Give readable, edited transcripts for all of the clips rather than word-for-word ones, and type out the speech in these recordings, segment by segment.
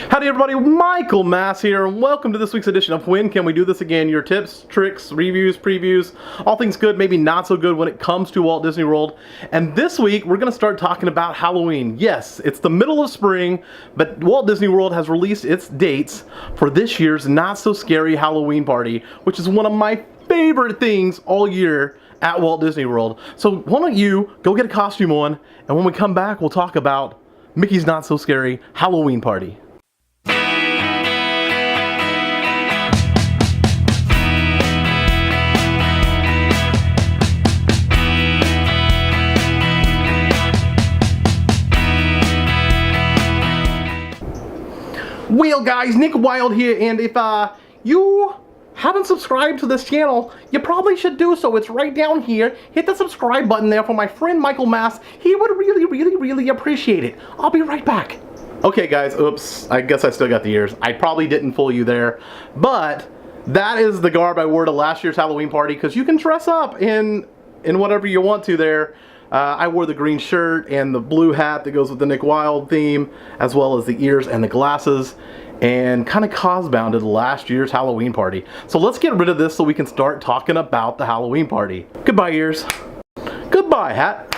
Howdy everybody, Michael Mass here, and welcome to this week's edition of When Can We Do This Again? Your tips, tricks, reviews, previews, all things good, maybe not so good when it comes to Walt Disney World. And this week, we're going to start talking about Halloween. Yes, it's the middle of spring, but Walt Disney World has released its dates for this year's not-so-scary Halloween party, which is one of my favorite things all year at Walt Disney World. So why don't you go get a costume on, and when we come back, we'll talk about Mickey's Not-So-Scary Halloween Party. Well guys, Nick Wild here, and if you haven't subscribed to this channel, you probably should do so. It's right down here. Hit the subscribe button there for my friend Michael Mass. He would really appreciate it. I'll be right back. Okay guys, oops, I guess I still got the ears. I probably didn't fool you there, but that is the garb I wore to last year's Halloween party, because you can dress up in whatever you want to there. I wore the green shirt and the blue hat that goes with the Nick Wild theme, as well as the ears and the glasses, and kind of cosbounded last year's Halloween party. So let's get rid of this so we can start talking about the Halloween party. Goodbye ears. Goodbye hat.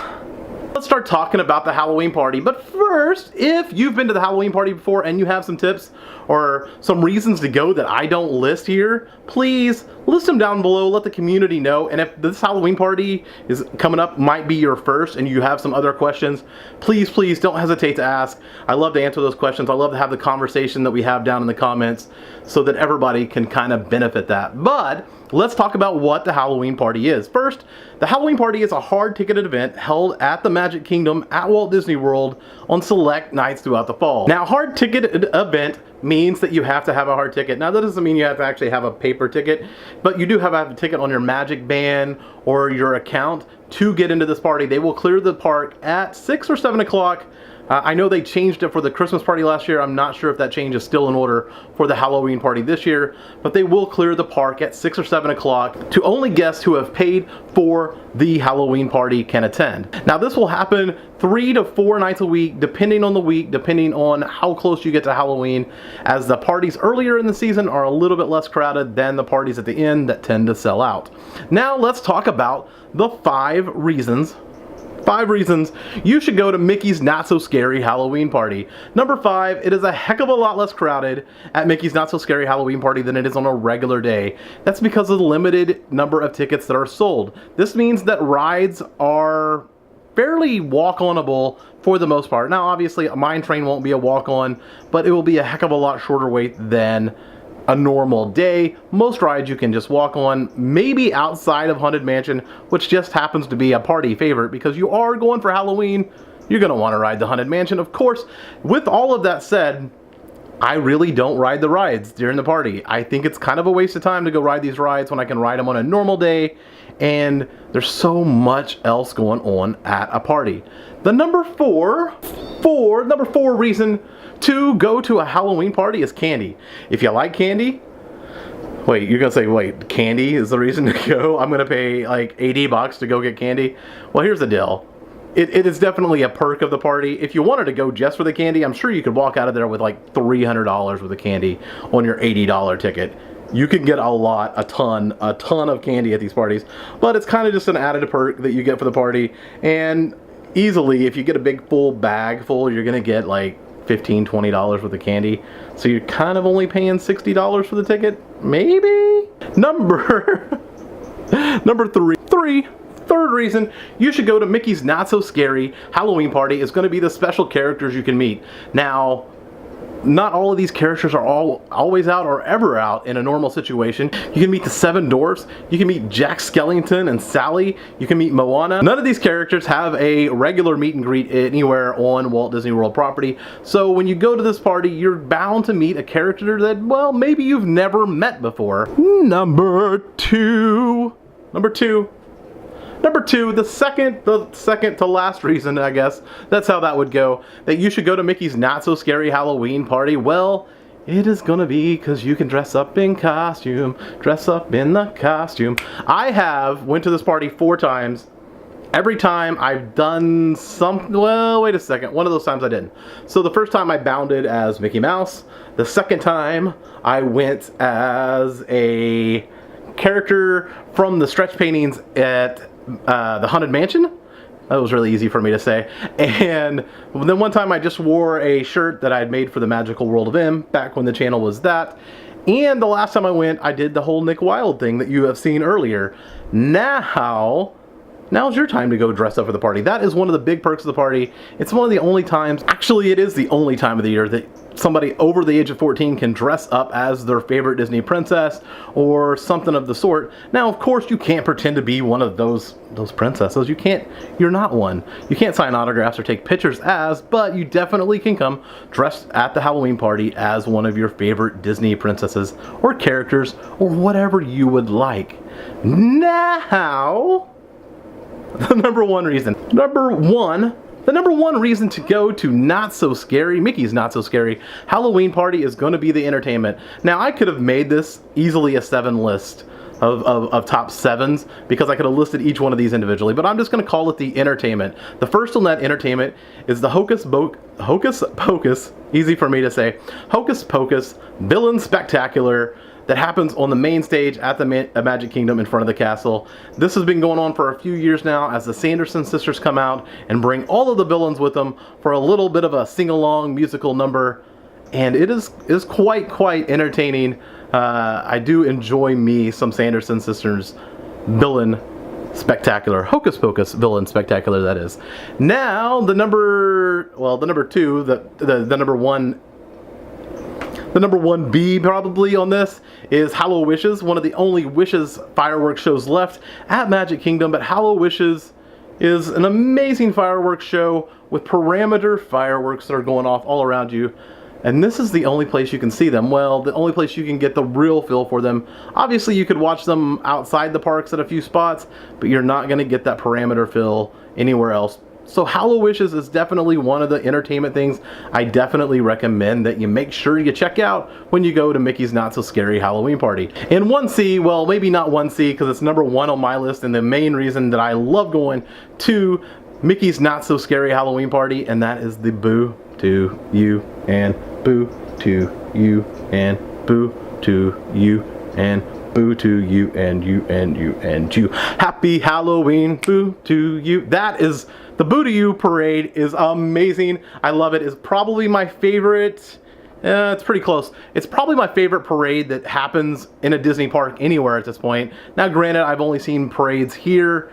Let's start talking about the Halloween party. But first, if you've been to the Halloween party before and you have some tips or some reasons to go that I don't list here, please list them down below. Let the community know. And if this Halloween party is coming up, might be your first, and you have some other questions, please don't hesitate to ask. I love to answer those questions. I love to have the conversation that we have down in the comments so that everybody can kind of benefit that. But let's talk about what the Halloween party is. First, the Halloween party is a hard-ticketed event held at the Magic Kingdom at Walt Disney World on select nights throughout the fall. Now, hard-ticketed event means that you have to have a hard ticket. Now, that doesn't mean you have to actually have a paper ticket, but you do have to have a ticket on your Magic Band or your account to get into this party. They will clear the park at 6 or 7 o'clock. I know they changed it for the Christmas party last year. I'm not sure if that change is still in order for the Halloween party this year, but they will clear the park at 6 or 7 o'clock to only guests who have paid for the Halloween party can attend. Now, this will happen 3 to 4 nights a week, depending on the week, depending on how close you get to Halloween, as the parties earlier in the season are a little bit less crowded than the parties at the end that tend to sell out. Now, let's talk about the 5 reasons you should go to Mickey's Not-So-Scary Halloween Party. Number 5, it is a heck of a lot less crowded at Mickey's Not-So-Scary Halloween Party than it is on a regular day. That's because of the limited number of tickets that are sold. This means that rides are fairly walk-onable for the most part. Now, obviously, a Mine Train won't be a walk-on, but it will be a heck of a lot shorter wait than a normal day. Most rides you can just walk on, maybe outside of Haunted Mansion, which just happens to be a party favorite because you are going for Halloween. You're going to want to ride the Haunted Mansion, of course. With all of that said, I really don't ride the rides during the party. I think it's kind of a waste of time to go ride these rides when I can ride them on a normal day, and there's so much else going on at a party. The number four reason to go to a Halloween party is candy. If you like candy, wait, you're gonna say, wait, candy is the reason to go? I'm gonna pay like $80 to go get candy? Well, here's the deal. It is definitely a perk of the party. If you wanted to go just for the candy, I'm sure you could walk out of there with like $300 worth of candy on your $80 ticket. You can get a ton of candy at these parties, but it's kind of just an added perk that you get for the party. And easily, if you get a big full bag full, you're gonna get like $15, $20 worth of candy. So you're kind of only paying $60 for the ticket, maybe? Third reason you should go to Mickey's Not-So-Scary Halloween Party is going to be the special characters you can meet. Now, not all of these characters are always out or ever out in a normal situation. You can meet the 7 Dwarfs, you can meet Jack Skellington and Sally, you can meet Moana. None of these characters have a regular meet and greet anywhere on Walt Disney World property. So when you go to this party, you're bound to meet a character that, well, maybe you've never met before. Number two, the second to last reason, I guess, that's how that would go, that you should go to Mickey's Not-So-Scary Halloween Party. Well, it is gonna be because you can dress up in costume, dress up in the costume. I went to this party 4 times, Every time I've done something, well, wait a second, one of those times I didn't. So the first time I bounded as Mickey Mouse. The second time I went as a character from the stretch paintings at the Haunted Mansion. That was really easy for me to say. And then one time I just wore a shirt that I had made for the Magical World of M, back when the channel was that. And the last time I went, I did the whole Nick Wilde thing that you have seen earlier. Now's your time to go dress up for the party. That is one of the big perks of the party. It's one of the only times, actually it is the only time of the year that somebody over the age of 14 can dress up as their favorite Disney princess or something of the sort. Now, of course, you can't pretend to be one of those princesses. You're not one. You can't sign autographs or take pictures as, but you definitely can come dressed at the Halloween party as one of your favorite Disney princesses or characters or whatever you would like. Now, the number one reason to go to Not So Scary, Mickey's Not So Scary Halloween Party is going to be the entertainment. Now, I could have made this easily a 7 list of top 7s because I could have listed each one of these individually, but I'm just going to call it the entertainment. The first on that entertainment is the Hocus Pocus, easy for me to say, Hocus Pocus Villain Spectacular that happens on the main stage at the Magic Kingdom in front of the castle. This has been going on for a few years now as the Sanderson sisters come out and bring all of the villains with them for a little bit of a sing-along musical number, and it is quite entertaining. I do enjoy me some Sanderson sisters Villain Spectacular, Hocus Pocus Villain Spectacular, that is. Now the number two, the number one. The number 1B probably on this is Hallow Wishes, one of the only Wishes fireworks shows left at Magic Kingdom, but Hallow Wishes is an amazing fireworks show with parameter fireworks that are going off all around you. And this is the only place you can see them. Well, the only place you can get the real feel for them. Obviously, you could watch them outside the parks at a few spots, but you're not going to get that parameter feel anywhere else. So Hallow Wishes is definitely one of the entertainment things I definitely recommend that you make sure you check out when you go to Mickey's Not So Scary Halloween Party. And 1C, well, maybe not 1C because it's number 1 on my list and the main reason that I love going to Mickey's Not So Scary Halloween Party, and that is the Boo to You and Boo to You and Boo to You and Boo to You and You and You and You. Happy Halloween, Boo to You. That is, the Boo to You parade is amazing. I love it. It's probably my favorite. It's pretty close. It's probably my favorite parade that happens in a Disney park anywhere at this point. Now, granted, I've only seen parades here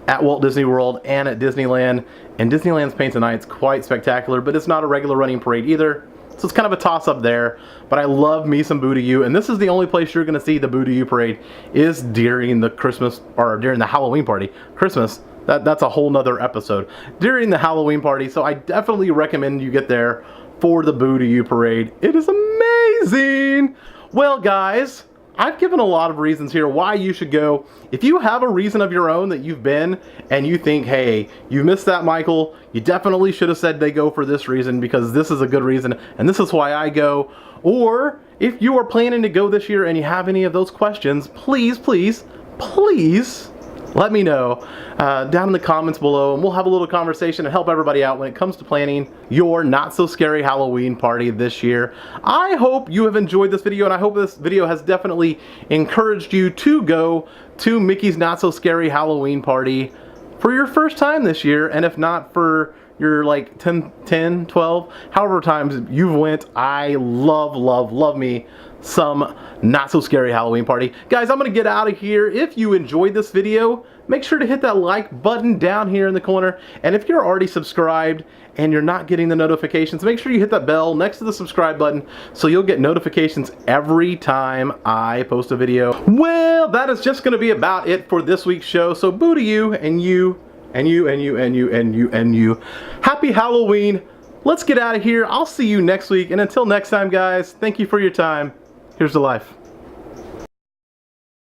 at Walt Disney World and at Disneyland, and Disneyland's Paint the Night's quite spectacular, but it's not a regular running parade either. So it's kind of a toss-up there, but I love me some Boo to You, and this is the only place you're going to see the Boo to You parade is during the Christmas, or during the Halloween party. Christmas, that's a whole nother episode. During the Halloween party, so I definitely recommend you get there for the Boo to You parade. It is amazing! Well, guys, I've given a lot of reasons here why you should go. If you have a reason of your own that you've been and you think, hey, you missed that, Michael, you definitely should have said they go for this reason because this is a good reason and this is why I go. Or if you are planning to go this year and you have any of those questions, please, please, please let me know down in the comments below, and we'll have a little conversation and help everybody out when it comes to planning your Not So Scary Halloween party this year. I hope you have enjoyed this video, and I hope this video has definitely encouraged you to go to Mickey's Not So Scary Halloween party for your first time this year, and if not for your like 10, 12, however times you've went. I love me some Not So Scary Halloween party. Guys, I'm gonna get out of here. If you enjoyed this video, make sure to hit that like button down here in the corner, and if you're already subscribed and you're not getting the notifications, make sure you hit that bell next to the subscribe button so you'll get notifications every time I post a video. Well, that is just gonna be about it for this week's show. So Boo to You and you and you and you and you and you and you. Happy Halloween. Let's get out of here. I'll see you next week, and until next time, guys, thank you for your time. Here's to life.